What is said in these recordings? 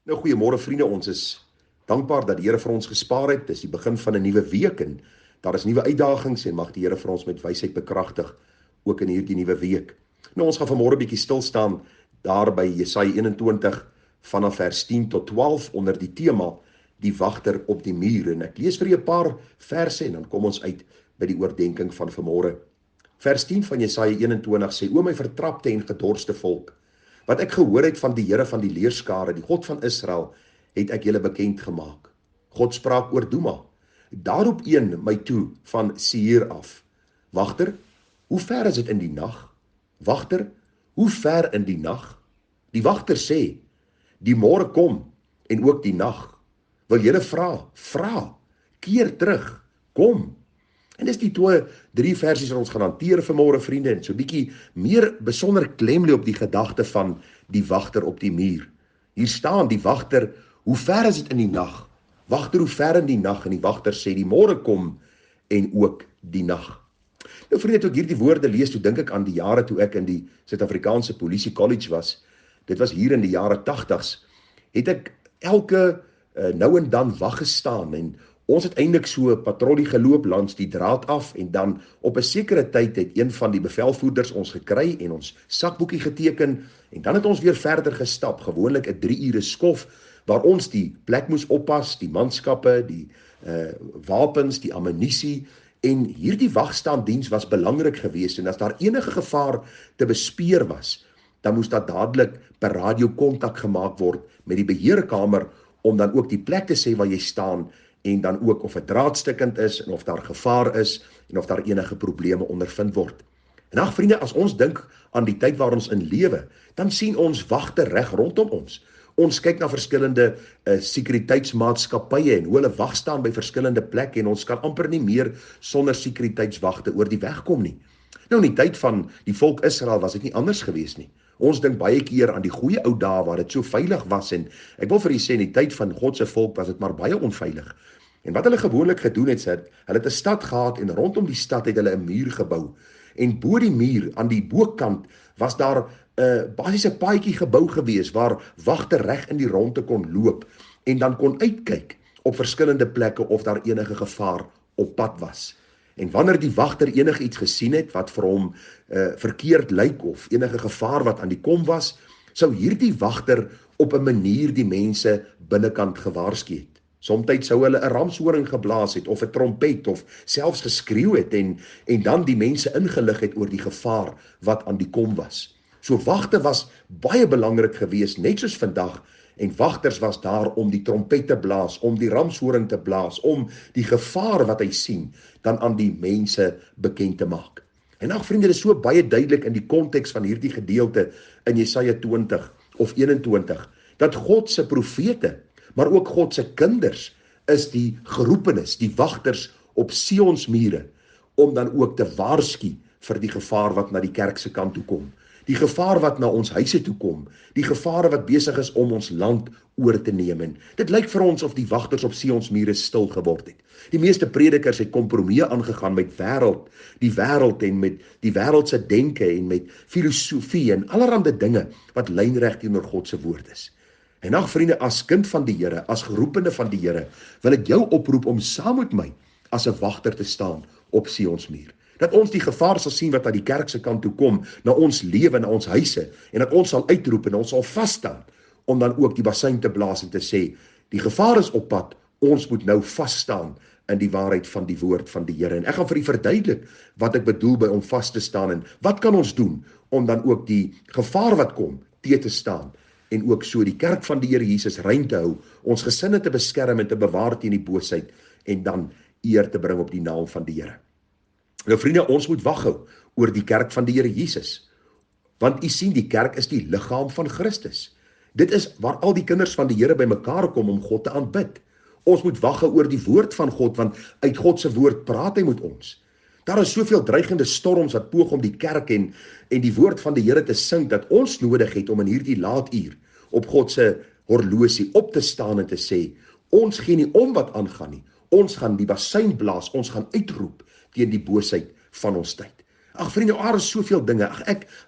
Nou, goeiemôre vriende, ons is dankbaar dat die Here vir ons gespaar het. Dis die begin van 'n nuwe week en daar is nuwe uitdagings en mag die Here vir ons met wysheid bekragtig ook in hierdie nuwe week. Nou, ons gaan vanmôre 'n bietjie stil staan daar by Jesaja 21 vanaf vers 10 tot 12 onder die tema die wagter op die muur. En ek lees vir julle 'n paar verse en dan kom ons uit by die oordeenking van vanmôre. Vers 10 van Jesaja 21 sê: O my vertrapte en gedorste volk, wat ek gehoor het van die Here van die leerskare, die God van Israel, het ek julle bekend gemaak. God spraak oor Duma. Daarop een my toe van Seir af. Wagter, hoe ver is dit in die nag? Wagter, hoe ver in die nag? Die wagter sê, die môre kom en ook die nag. Wil julle vra? Vra. Keer terug. Kom. En dis die 3 versies wat ons gaan hanteer vanmôre, vriende, en so 'n bietjie meer besonder klem lê op die gedagte van die wagter op die muur. Hier staan die wagter, hoe ver is dit in die nag? Wagter, hoe ver in die nag? En die wagter sê, die môre kom en ook die nag. Nou vriende, toe ek hierdie woorde lees, toe dink ek aan die jare toe ek in die Suid-Afrikaanse Polisie College was. Dit was hier in die jare 80s. Het ek elke nou en dan wag gestaan en ons het eintlik so 'n patrollie geloop langs die draad af en dan op 'n sekere tyd het een van die bevelvoerders ons gekry en ons sakboekie geteken en dan het ons weer verder gestap, gewoonlik 'n 3 ure skof waar ons die plek moes oppas, die manskappe, die wapens, die ammunisie en hierdie wagstaandiens was belangrik geweest en as daar enige gevaar te bespeer was, dan moes daar dadelik per radio kontak gemaak word met die beheerkamer om dan ook die plek te sê waar jy staan en dan ook of 'n draadstukkend is en of daar gevaar is en of daar enige probleme ondervind word. En ag vriende, as ons dink aan die tyd waar ons in lewe, dan sien ons wagte reg rondom ons. Ons kyk na verskillende sekuriteitsmaatskappye en hoe hulle wag staan by verskillende plekke en ons kan amper nie meer sonder sekuriteitswagte oor die weg kom nie. Nou in die tyd van die volk Israel was dit nie anders gewees nie. Ons dink baie keer aan die goeie ou dae waar dit so veilig was en ek wil vir julle sê in die tyd van God se volk was dit maar baie onveilig. En wat hulle gewoonlik gedoen het, hulle het 'n stad gehad en rondom die stad het hulle 'n muur gebou. En bo die muur aan die bokant was daar 'n basiese paadjie gebou gewees waar wagte reg in die rondte kon loop en dan kon uitkyk op verskillende plekke of daar enige gevaar op pad was. En wanneer die wagter enigiets gesien het wat vir hom verkeerd lyk of enige gevaar wat aan die kom was, sou hierdie wagter op 'n manier die mense binnekant gewaarsku het. Somstyds sou hulle 'n ramshoring geblaas het of 'n trompet of selfs geskreeu het en dan die mense ingelig het oor die gevaar wat aan die kom was. So wagte was baie belangrik geweest, net soos vandag, en wagters was daar om die trompet te blaas, om die ramshoring te blaas, om die gevaar wat hy sien, dan aan die mense bekend te maak. En ag vriende, dit is so baie duidelik in die konteks van hierdie gedeelte in Jesaja 20 of 21, dat God se profete, maar ook God se kinders, is die geroepenes, die wagters op Sions mure, om dan ook te waarsku vir die gevaar wat na die kerk se kant toe kom. Die gevaar wat na ons huise toe kom, die gevare wat besig is om ons land oor te neem. En dit lyk vir ons of die wagters op Sions mure stil geword het. Die meeste predikers het kompromieë aangegaan met die wêreld en met die wêreldse denke en met filosofie en allerlei dinge wat lynreg teenoor God se woord is. En ag vriende, as kind van die Here, as geroepene van die Here, wil ek jou oproep om saam met my as 'n wagter te staan op Sions muur. Dat ons die gevaar sal sien wat aan die kerk se kant toe kom, na ons lewe, na ons huise, en dat ons sal uitroep en ons sal vas staan, om dan ook die basuin te blaas en te sê, die gevaar is op pad, ons moet nou vas staan in die waarheid van die woord van die Here. En ek gaan vir u verduidelik wat ek bedoel by om vas te staan en wat kan ons doen om dan ook die gevaar wat kom teë te staan en ook so die kerk van die Here Jesus rein te hou, ons gesinne te beskerm en te bewaar teen die boosheid en dan eer te bring op die naam van die Here. Nou vriende, ons moet wag hou oor die kerk van die Here Jesus, want u sien, die kerk is die liggaam van Christus. Dit is waar al die kinders van die Here bymekaar kom om God te aanbid. Ons moet wag hou oor die woord van God, want uit God se woord praat hy met ons. Daar is soveel dreigende storms wat poog om die kerk en die woord van die Here te sink, dat ons nodig het om in hierdie laaduur op God se horlosie op te staan en te sê, ons gee nie om wat aangaan nie, ons gaan die basuin blaas, ons gaan uitroep teen die boosheid van ons tyd. Ag vriende, daar is soveel dinge,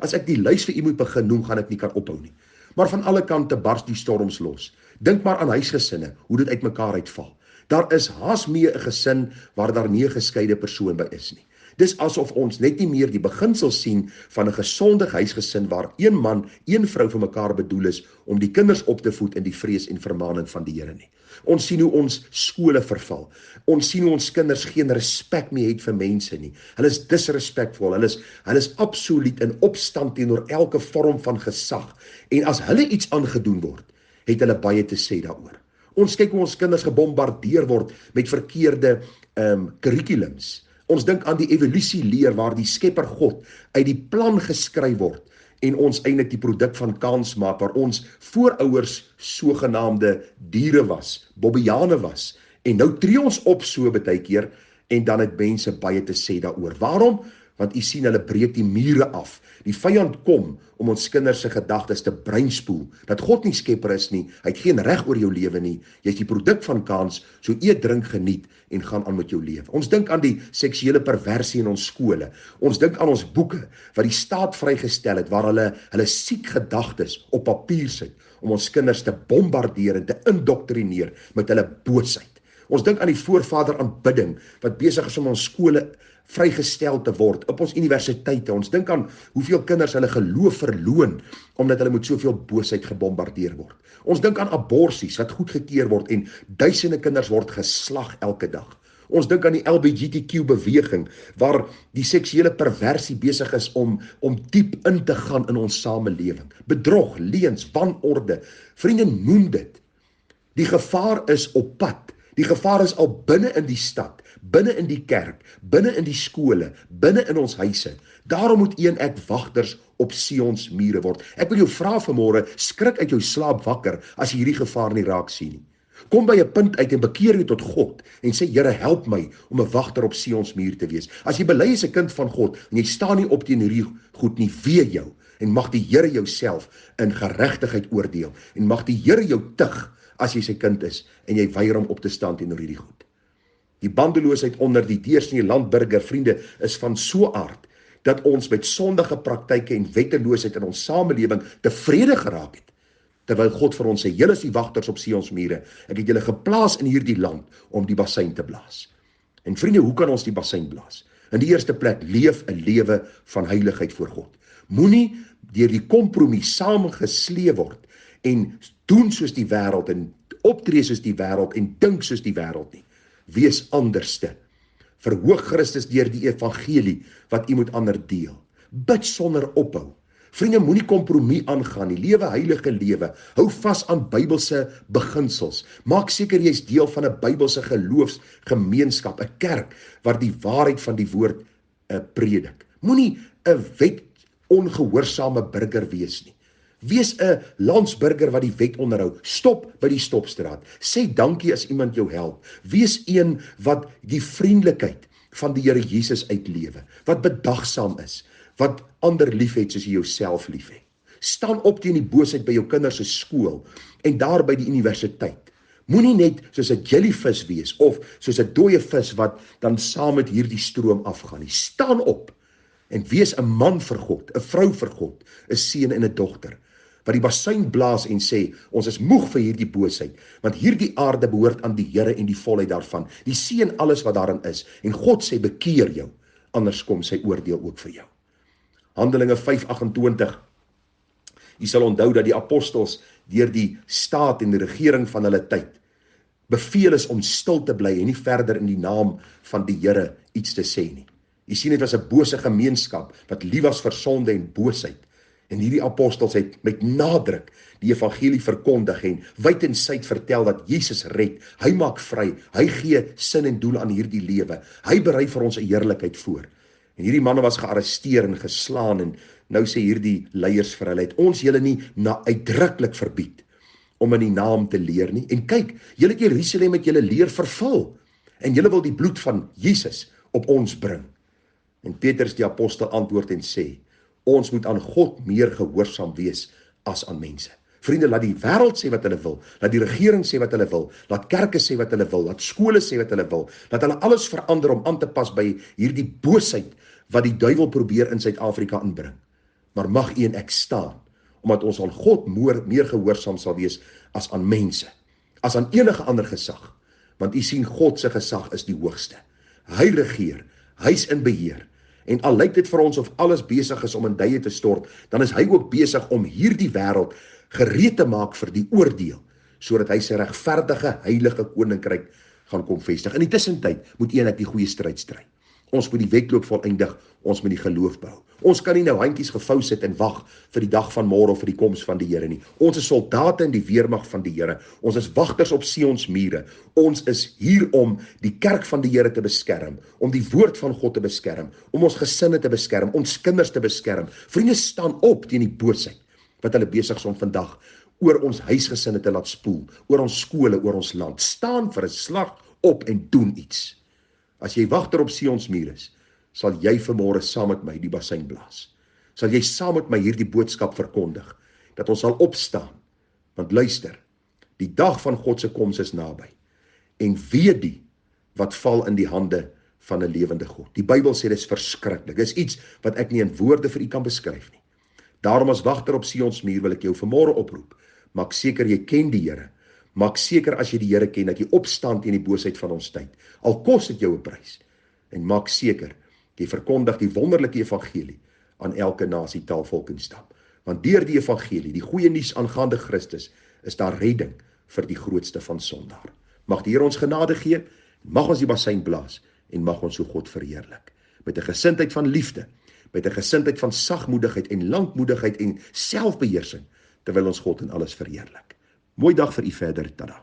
as ek die lys vir u moet begin noem, gaan ek nie kan ophou nie. Maar van alle kante bars die storms los. Dink maar aan huisgesinne, hoe dit uitmekaar uitval. Daar is haas meer 'n gesin waar daar nie 'n geskeide persoon by is nie. Dis asof ons net nie meer die beginsel sien van 'n gesonde huisgesin waar een man, een vrou vir mekaar bedoel is om die kinders op te voed in die vrees en vermaaning van die Here nie. Ons sien hoe ons skole verval. Ons sien hoe ons kinders geen respek meer het vir mense nie. Hulle is disrespekvol. Hulle is absoluut in opstand teenoor elke vorm van gesag. En as hulle iets aangedoen word, het hulle baie te sê daaroor. Ons kyk hoe ons kinders gebombardeer word met verkeerde curriculums. Ons dink aan die evolusie leer waar die Skepper God uit die plan geskryf word en ons eintlik die produk van kans maak waar ons voorouers sogenaamde diere was, bobbejane was. En nou tree ons op so baie keer en dan het mense baie te sê daaroor. Waarom? Want u sien hulle breek die mure af. Die vyand kom om ons kinders se gedagtes te breinspoel, dat God nie skepper is nie, hy het geen reg oor jou lewe nie, jy is die produk van kans, so eet, drink, geniet en gaan aan met jou lewe. Ons dink aan die seksuele perversie in ons skole, ons dink aan ons boeke, wat die staat vrygestel het, waar hulle siek gedagtes op papier sit, om ons kinders te bombardeer en te indoktrineer met hulle boosheid. Ons dink aan die voorvader aanbidding, wat besig is om ons skole vrygestel te word, op ons universiteite. Ons dink aan hoeveel kinders hulle geloof verloon, omdat hulle met soveel boosheid gebombardeer word. Ons dink aan aborsies, wat goedgekeur word, en duisende kinders word geslag elke dag. Ons dink aan die LGBTQ beweging, waar die seksuele perversie besig is om diep in te gaan in ons samelewing. Bedrog, leuns, wanorde. Vriende, noem dit. Die gevaar is op pad. Die gevaar is al binne in die stad, binne in die kerk, binne in die skole, binne in ons huise. Daarom moet u en ek wagters op Sions mure word. Ek wil jou vra vanmôre, skrik uit jou slaap wakker as jy hierdie gevaar nie raak sien nie. Kom by 'n punt uit en bekeer jou tot God en sê, Here, help my om 'n wagter op Sions muur te wees. As jy bely is 'n kind van God en jy staan nie op teen hierdie goed nie, wee jou, en mag die Here jouself in geregtigheid oordeel en mag die Here jou tug as jy sy kind is en jy weier om op te staan teenoor hierdie goed. Die bandeloosheid onder die deursnee landburger, vriende, is van so aard dat ons met sondige praktyke en wetteloosheid in ons samelewing tevrede geraak het. Terwyl God vir ons sê, julle is die wagters op Sions mure. Ek het julle geplaas in hierdie land om die bassein te blaas. En vriende, hoe kan ons die bassein blaas? In die eerste plek, leef 'n lewe van heiligheid voor God. Moenie deur die kompromis saamgesleep word en doen soos die wêreld en optree soos die wêreld en dink soos die wêreld nie. Wees anderste. Verhoog Christus deur die evangelie wat u met ander deel. Bid sonder ophou. Vriende, moenie kompromie aangaan nie. Lewe heilige lewe. Hou vas aan Bybelse beginsels. Maak seker jy is deel van 'n Bybelse geloofsgemeenskap, 'n kerk waar die waarheid van die woord predik. Moenie 'n wet ongehoorsame burger wees nie. Wees 'n landsburger wat die wet onderhou. Stop by die stopstraat. Sê dankie as iemand jou help. Wees een wat die vriendelikheid van die Here Jesus uitlewe, wat bedagsaam is, wat ander liefhet soos jy jouself liefhet. Staan op teen die boosheid by jou kinders se skool en daar by die universiteit. Moenie net soos 'n jellyvis wees of soos 'n dooie vis wat dan saam met hierdie stroom afgaan nie. Staan op en wees 'n man vir God, 'n vrou vir God, 'n seun en 'n dogter, wat die bassein blaas en sê, ons is moeg vir hierdie boosheid, want hierdie aarde behoort aan die Here en die volheid daarvan, die see en alles wat daarin is, en God sê, bekeer jou, anders kom sy oordeel ook vir jou. Handelinge 5:28, jy sal onthou dat die apostels deur die staat en die regering van hulle tyd beveel is om stil te bly en nie verder in die naam van die Here iets te sê nie. Jy sien, dit was 'n bose gemeenskap wat lief was vir sonde en boosheid. En hierdie apostels het met nadruk die evangelie verkondig en wyd en suid vertel dat Jesus red, hy maak vry, hy gee sin en doel aan hierdie lewe, hy berei vir ons 'n heerlikheid voor. En hierdie manne was gearresteer en geslaan en nou sê hierdie leiers vir hulle, het ons julle nie uitdruklik verbied om in die naam te leer nie. En kyk, julle het Jerusalem met julle leer vervul en julle wil die bloed van Jesus op ons bring. En Petrus die apostel antwoord en sê, ons moet aan God meer gehoorsaam wees as aan mense. Vriende, laat die wêreld sê wat hulle wil, laat die regering sê wat hulle wil, laat kerke sê wat hulle wil, laat skole sê wat hulle wil, laat hulle alles verander om aan te pas by hierdie boosheid wat die duiwel probeer in Suid-Afrika inbring. Maar mag u en ek staan omdat ons aan God meer gehoorsaam sal wees as aan mense, as aan enige ander gesag. Want u sien, God se gesag is die hoogste. Hy regeer, hy is in beheer. En al lyk dit vir ons of alles besig is om in duie te stort, dan is hy ook besig om hierdie wêreld gereed te maak vir die oordeel, sodat hy sy regverdige, heilige koninkryk gaan kom vestig. In die tussentyd moet u en ek die goeie stryd stry. Ons moet die wedloop volëindig, ons moet die geloof bou. Ons kan nie nou handjies gevou sit en wag vir die dag van môre of vir die koms van die Here nie. Ons is soldate in die weermag van die Here. Ons is wagters op Sions mure. Ons is hier om die kerk van die Here te beskerm, om die woord van God te beskerm, om ons gesinne te beskerm, ons kinders te beskerm. Vriende, staan op teen die boosheid wat hulle besig is om vandag oor ons huisgesinne te laat spoel, oor ons skole, oor ons land. Staan vir 'n slag op en doen iets. As jy wagter op Sions muur is, sal jy vanmôre saam met my die bassein blaas. Sal jy saam met my hierdie boodskap verkondig, dat ons sal opstaan. Want luister, die dag van God se koms is naby. En weet die wat val in die hande van 'n lewende God. Die Bybel sê dit is verskriklik. Dis iets wat ek nie in woorde vir u kan beskryf nie. Daarom as wagter op Sions muur wil ek jou vanmôre oproep. Maak seker jy ken die Here. Maak seker as jy die Here ken, dat jy opstaan teen die boosheid van ons tyd. Al kos dit jou 'n prys. En maak seker, jy verkondig die wonderlike evangelie aan elke nasie, taal, volk en stam. Want deur die evangelie, die goeie nuus aangaande Christus, is daar redding vir die grootste van sondaar. Mag die Here ons genade gee, mag ons die bassein blaas, en mag ons so God verheerlik. Met 'n gesindheid van liefde, met 'n gesindheid van sagmoedigheid en lankmoedigheid en selfbeheersing, terwyl ons God in alles verheerlik. Mooi dag vir u verder, tada.